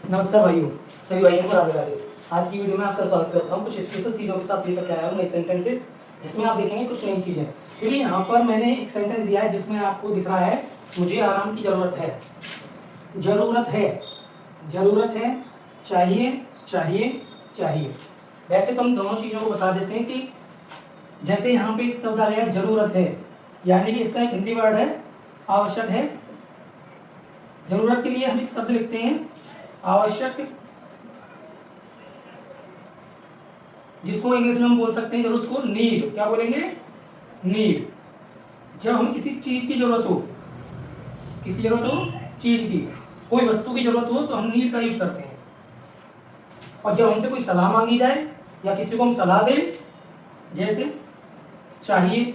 नमस्कार भाइयों, सभी भाइयों को राधे राधे। आज की वीडियो में आपका स्वागत करता हूँ। कुछ स्पेशल चीज़ों के साथ लेकर के आया हूँ नए सेंटेंसेस, जिसमें आप देखेंगे कुछ नई चीज़ें। देखिए यहाँ पर मैंने एक सेंटेंस दिया है जिसमें आपको दिख रहा है मुझे आराम की ज़रूरत है। ज़रूरत है, ज़रूरत है, चाहिए, चाहिए, चाहिए। वैसे तो हम दोनों चीज़ों को बता देते हैं कि जैसे यहाँ पे एक शब्द आ गया ज़रूरत है, यानी कि इसका एक हिंदी वर्ड है आवश्यक है। ज़रूरत के लिए हम एक शब्द लिखते हैं आवश्यक, जिसको इंग्लिश में हम बोल सकते हैं जरूरत को नीड। क्या बोलेंगे? नीड। जब हमें किसी चीज की जरूरत हो, किसी जरूरत हो चीज की, कोई वस्तु की जरूरत हो, तो हम नीड का यूज करते हैं। और जब हमसे कोई सलाह मांगी जाए या किसी को हम सलाह दें, जैसे चाहिए,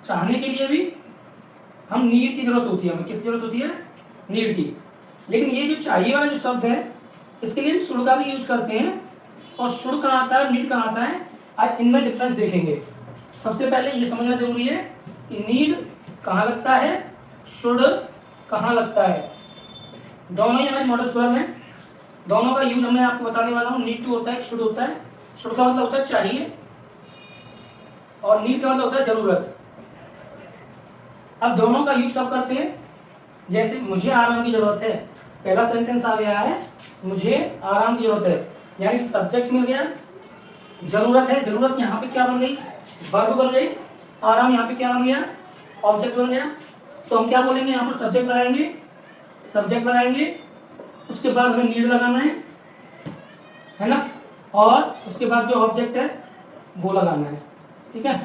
चाहने के लिए भी हम नीड की जरूरत होती है। हमें किसकी जरूरत होती है? नीड की। लेकिन ये जो चाहिए वाला जो शब्द है, इसके लिए हम शुड का भी यूज करते हैं। और शुड कहाँ आता है, नीड कहाँ आता है, आज इनमें डिफरेंस देखेंगे। सबसे पहले ये समझना जरूरी है कि नीड कहाँ लगता है, शुड कहाँ लगता है। दोनों ही हमारे मॉडल्स वर्ब हैं, दोनों का यूज मैं आपको बताने वाला हूँ। नीड टू होता है, शुड होता है। शुड का मतलब होता है चाहिए और नीड का मतलब होता है जरूरत। अब दोनों का यूज कब करते हैं? जैसे मुझे आराम की जरूरत है, पहला सेंटेंस आ गया है मुझे आराम की जरूरत है, यानी सब्जेक्ट मिल गया, जरूरत है, जरूरत यहाँ पे क्या बन गई? वर्ब बन गई। आराम यहाँ पे क्या बन गया? ऑब्जेक्ट बन गया। तो हम क्या बोलेंगे? यहाँ पर सब्जेक्ट लगाएंगे, सब्जेक्ट लगाएंगे, उसके बाद हमें नीड लगाना है ना, और उसके बाद जो ऑब्जेक्ट है वो लगाना है। ठीक है,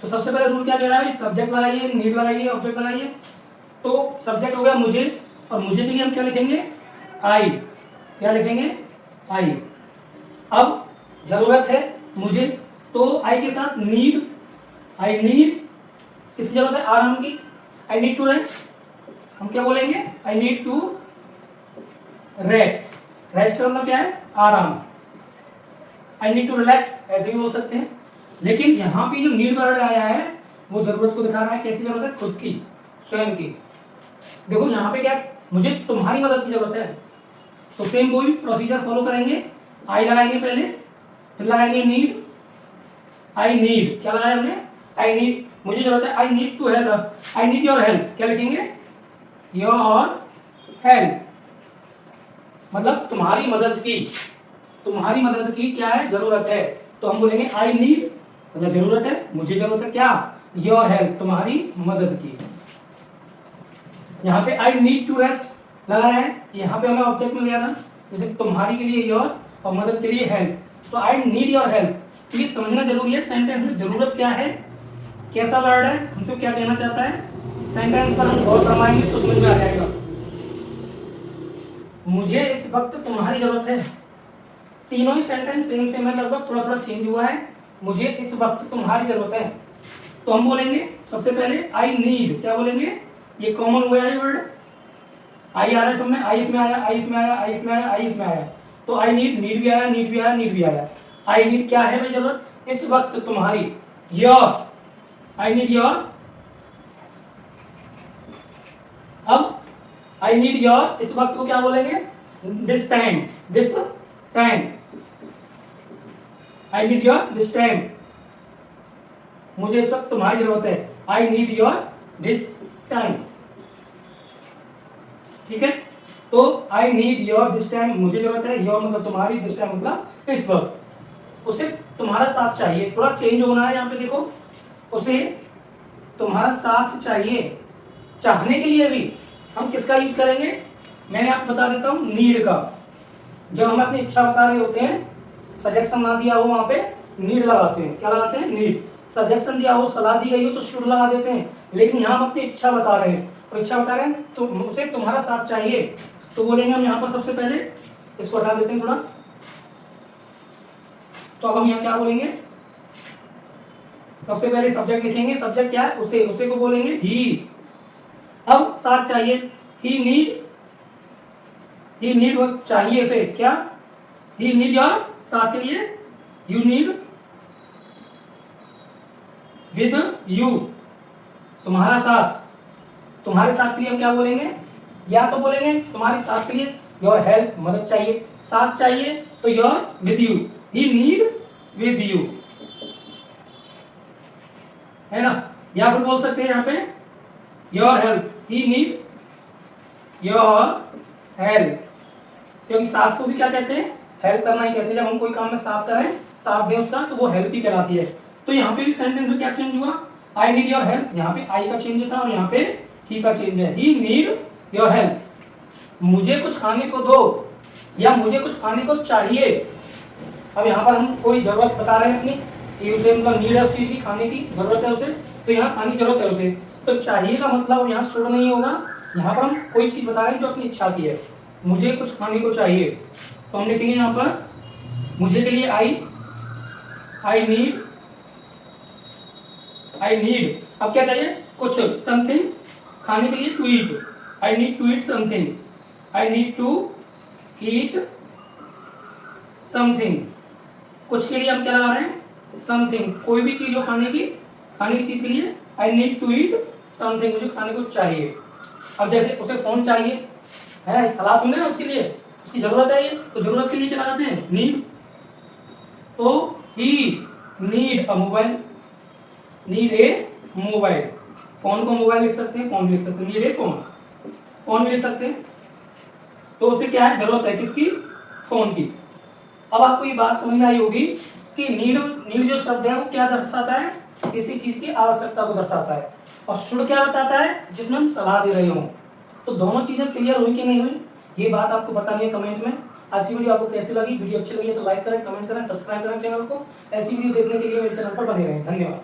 तो सबसे पहले रूल क्या कह रहा है? सब्जेक्ट लगाइए, नीड लगाइए, ऑब्जेक्ट लगाइए। तो सब्जेक्ट हो गया मुझे, और मुझे के लिए हम क्या लिखेंगे? आई। क्या लिखेंगे? आई। अब जरूरत है मुझे, तो आई के साथ नीड, आई नीड, किसकी जरूरत है? आराम की। आई नीड टू रेस्ट, हम क्या बोलेंगे? I need to rest. Rest का मतलब क्या है? आराम। आई नीड टू रिलैक्स, ऐसे भी बोल सकते हैं। लेकिन यहाँ पे जो नीड वर्ड आया है वो जरूरत को दिखा रहा है। कैसी जरूरत है? खुद की, स्वयं की। देखो यहाँ पे क्या, मुझे तुम्हारी मदद की जरूरत है, तो सेम वही प्रोसीजर फॉलो करेंगे। आई लगाएंगे पहले, फिर लगाएंगे नीड। आई नीड, क्या लगाया हमने? आई नीड, मुझे जरूरत है। I need to help, I need your help, क्या लिखेंगे? योर हेल्प, मतलब तुम्हारी मदद की। तुम्हारी मदद की क्या है? जरूरत है। तो हम बोलेंगे आई नीड, मतलब जरूरत है, मुझे जरूरत है क्या? योर हेल्प, तुम्हारी मदद की। यहाँ पे आई नीड टू रेस्ट लगाया है, यहाँ पे हमें ऑब्जेक्ट मिल गया था, जैसे तुम्हारी के लिए योर और मदद के लिए हेल्प। तो आई नीड योर हेल्प, तो ये समझना जरूरी है सेंटेंस में जरूरत क्या है, कैसा वर्ड है, हमसे क्या कहना चाहता है। सेंटेंस पर हम गौर करवाएंगे तो समझ में आ जाएगा। मुझे इस वक्त तुम्हारी जरूरत है, तीनों ही सेंटेंस सेम सेम है, लगभग थोड़ा थोड़ा चेंज हुआ है। मुझे इस वक्त तुम्हारी जरूरत है, तो हम बोलेंगे सबसे पहले आई नीड, क्या बोलेंगे? ये कॉमन हुआ है वर्ड, आई आ रहा है सब में, आई इसमें आया, आई इसमें आया, आई इसमें आया, आई इसमें आया। तो आई नीड, नीड भी आया, नीड भी आया, नीड भी आया। आई नीड क्या है भाई? जरूरत, इस वक्त तुम्हारी। Your, I need your. अब आई नीड योर, इस वक्त को क्या बोलेंगे? This time, this time. I need your this time, मुझे इस वक्त तुम्हारी जरूरत है। I need your this time. ठीक है, तो आई नीड योर दिस टाइम, मुझे जरूरत है, योर मतलब तुम्हारी, दिस टाइम मतलब इस वक्त। उसे तुम्हारा साथ चाहिए, थोड़ा चेंज होना है यहाँ पे देखो, उसे तुम्हारा साथ चाहिए। चाहने के लिए भी हम किसका यूज करेंगे? मैंने आपको बता देता हूँ, नीड का। जब हम अपनी इच्छा बता रहे होते हैं, सजेशन ना दिया हो वहां पे नीड लगाते हैं। क्या लगाते हैं? नीड। सजेशन दिया हो, सलाह दी गई हो तो शुड लगा देते हैं। लेकिन यहाँ हम अपनी इच्छा बता रहे हैं, और इच्छा बता रहे हैं तो उसे तुम्हारा साथ चाहिए, तो बोलेंगे हम यहाँ पर सबसे पहले, इसको हटा देते हैं थोड़ा। तो अब हम यहाँ क्या बोलेंगे? सबसे पहले सब्जेक्ट लिखेंगे, सब्जेक्ट क्या है? उसे, उसे को बोलेंगे ही। अब साथ चाहिए, ही नीड, ही नीड चाहिए उसे, क्या? ही नीड योर, साथ के लिए यू नीड विद यू, तुम्हारा साथ। तुम्हारे साथ के लिए हम क्या बोलेंगे? या तो बोलेंगे तुम्हारे साथ के लिए योर हेल्प मदद चाहिए, साथ चाहिए तो your with you, he need with you, है ना। या फिर बोल सकते हैं यहाँ पे your help, he need your help, क्योंकि साथ को भी क्या कहते हैं, हेल्प करना ही कहते हैं। जब हम कोई काम में साथ करें, साथ दें उसका, तो वो हेल्प ही कहलाती है। तो यहाँ पे भी सेंटेंस में क्या चेंज हुआ, आई नीड योर हेल्प, यहाँ पे आई का चेंज था और यहाँ पे ही का चेंज है, ही नीड योर हेल्प, मुझे कुछ खाने को दो या मुझे कुछ खाने को चाहिए। अब यहाँ पर हम कोई जरूरत बता रहे हैं अपनी, कि उसे मतलब नीड है उस चीज की, खाने की जरूरत है उसे, तो यहाँ खाने की जरूरत है उसे, तो चाहिए का मतलब यहाँ शुड नहीं होगा। यहाँ पर हम कोई चीज बता रहे हैं जो अपनी इच्छा की है, मुझे कुछ खाने को चाहिए, तो हम लिखेंगे यहाँ पर मुझे के लिए आई नीड, अब क्या चाहिए, कुछ, समथिंग, खाने के लिए to eat, I need to eat something, I need to eat something, कुछ के लिए हम क्या लगा रहे हैं, समथिंग, कोई भी चीज हो खाने की चीज के लिए I need to eat something, मुझे खाने को चाहिए। अब जैसे उसे फोन चाहिए है, सलाह सुन रहे हैं उसके लिए, उसकी जरूरत है ये, तो जरूरत के लिए क्या लगाते हैं, नीड, तो ही need a mobile, need a mobile, phone को मोबाइल लिख सकते हैं, फोन भी लिख सकते हैं, नीड ए फोन भी लिख सकते हैं। तो उसे क्या है, जरूरत है किसकी, फोन की। अब आपको ये बात समझ में आई होगी कि नीड जो शब्द है वो क्या दर्शाता है, किसी चीज की आवश्यकता को दर्शाता है, और शुड क्या बताता है, जिसमें हम सलाह दे रहे हो। तो दोनों चीजें क्लियर हुई कि नहीं हुई, ये बात आपको बतानी है कमेंट में। आज की वीडियो आपको कैसी लगी, वीडियो अच्छी लगी है तो लाइक करें, कमेंट करें, सब्सक्राइब करें चैनल को। ऐसी वीडियो देखने के लिए मेरे चैनल पर बने रहें। धन्यवाद।